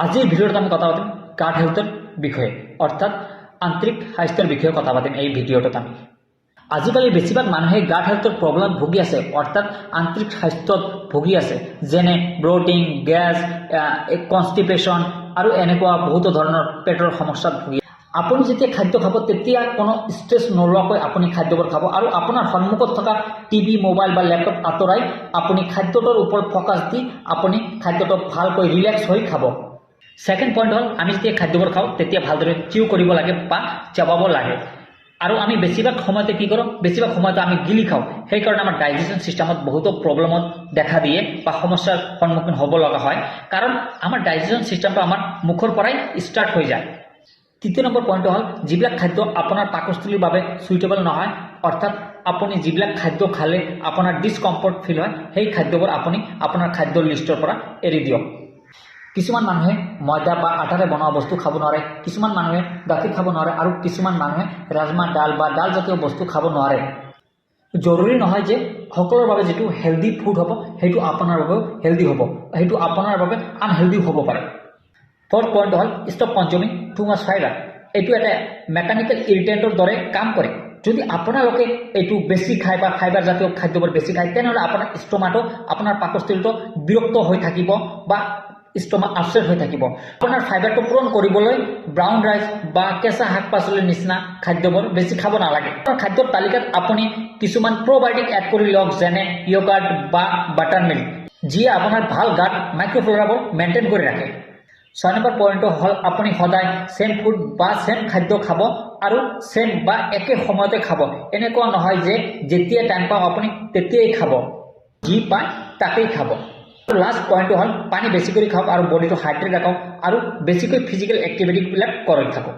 আজিৰ ভিডিঅ'ত আমি কথা পাতিম গাৰ্ড হেলথৰ বিষয়ে অৰ্থাৎ আন্তৰিক স্বাস্থ্যৰ বিষয়ে কথা পাতিম এই ভিডিঅ'টোত আমি আজিকালি বেছিভাগ মানুহে গাৰ্ড হেলথৰ প্ৰব্লেম ভুগি আছে অৰ্থাৎ আন্তৰিক স্বাস্থ্যত ভুগি আছে যেনে ব্লোটিং গ্যাস কনষ্টিপেশন আৰু এনেকুৱা বহুতো ধৰণৰ পেটৰ সমস্যাত ভুগি আপুনি যেতিয়া খাদ্য খাব তেতিয়া কোনো ষ্ট্ৰেছ নলোৱাকৈ আপুনি খাদ্যবোৰ খাব আৰু আপোনাৰ সন্মুখত থকা টিভি মোবাইল বা ল্যাপটপ আঁতৰাই আপুনি খাদ্যটোৰ ওপৰত ফোকাস দি আপুনি খাদ্যটো ভালকৈ ৰিলেক্স হৈ খাব। সেকেন্ড পইণ্ট হ'ল আমি যেতিয়া খাদ্যবোৰ খাওঁ তেতিয়া ভালদৰে চিউ কৰিব লাগে বা চাবাব লাগে আৰু আমি বেছিভাগ সময়তে কি কৰোঁ বেছিভাগ সময়তে আমি গিলি খাওঁ সেইকাৰণে আমাৰ ডাইজেশ্যন সিস্টেমত বহুতো প্ৰব্লেমত দেখা দিয়ে বা সমস্যাৰ সন্মুখীন হ'ব লগা হয় কাৰণ আমাৰ ডাইজেশ্যন সিস্টেমটো আমাৰ মুখৰ পৰাই ষ্টাৰ্ট হৈ যায়। তৃতীয় নম্বৰ পইণ্টটো হ'ল যিবিলাক খাদ্য আপোনাৰ পাকস্থলীৰ বাবে সুইটেবল নহয় অৰ্থাৎ আপুনি যিবিলাক খাদ্য খালে আপোনাৰ ডিসকমফৰ্ট ফিল হয় সেই খাদ্যবোৰ আপুনি আপোনাৰ খাদ্যৰ লিষ্টৰ পৰা এৰি দিয়ক। কিছুমান মানুহে ময়দা বা আটাৰে বনোৱা বস্তু খাব নোৱাৰে, কিছুমান মানুহে গাখীৰ খাব নোৱাৰে আৰু কিছুমান মানুহে ৰাজমাহ ডাল বা ডাল জাতীয় বস্তু খাব নোৱাৰে। জৰুৰী নহয় যে সকলোৰ বাবে যেটো হেলদি ফুড হ'ব সেইটো আপোনাৰ বাবেও হেলদি হ'ব, সেইটো আপোনাৰ বাবে আনহেলদি হ'ব পাৰে। ফৰ্থ পইণ্ট হ'ল ষ্টপ কনজিউমিং টু মাছ ফাইবাৰ। এইটো এটা মেকানিকেল ইৰিটেণ্টৰ দৰে কাম কৰে। যদি আপোনালোকে এইটো বেছি খায় বা ফাইবাৰ জাতীয় খাদ্যবোৰ বেছি খায় তেনেহ'লে আপোনাৰ ষ্টমাটো আপোনাৰ পাকস্থলীটো বিৰক্ত হৈ থাকিব বা ষ্টমাক আপসেট হৈ থাকিব। আপোনাৰ ফাইবাৰটো পূৰণ কৰিবলৈ ব্ৰাউন ৰাইচ বা কেঁচা শাক পাচলিৰ নিচিনা খাদ্যবোৰ বেছি খাব নালাগে। আপোনাৰ খাদ্যৰ তালিকাত আপুনি কিছুমান প্ৰ'বায়'টিক এড কৰি লওক যেনে য়গাৰ্ট বা বাটাৰ মিল্ক যিয়ে আপোনাৰ ভাল গাট মাইক্ৰ'ফ্ল'ৰাবোৰ মেইনটেইন কৰি ৰাখে। 6 নম্বৰ পইণ্টটো হ'ল আপুনি সদায় সেম ফুড বা সেম খাদ্য খাব আৰু সেম বা একে সময়তে খাব। এনেকুৱা নহয় যে যেতিয়া টাইম পাওঁ আপুনি তেতিয়াই খাব, যি পায় তাকেই খাব। লাষ্ট পইণ্টটো হ'ল পানী বেছি কৰি খাওক আৰু বডিটো হাইড্ৰেট ৰাখক আৰু বেছিকৈ ফিজিকেল এক্টিভিটিবিলাক কৰি থাকক।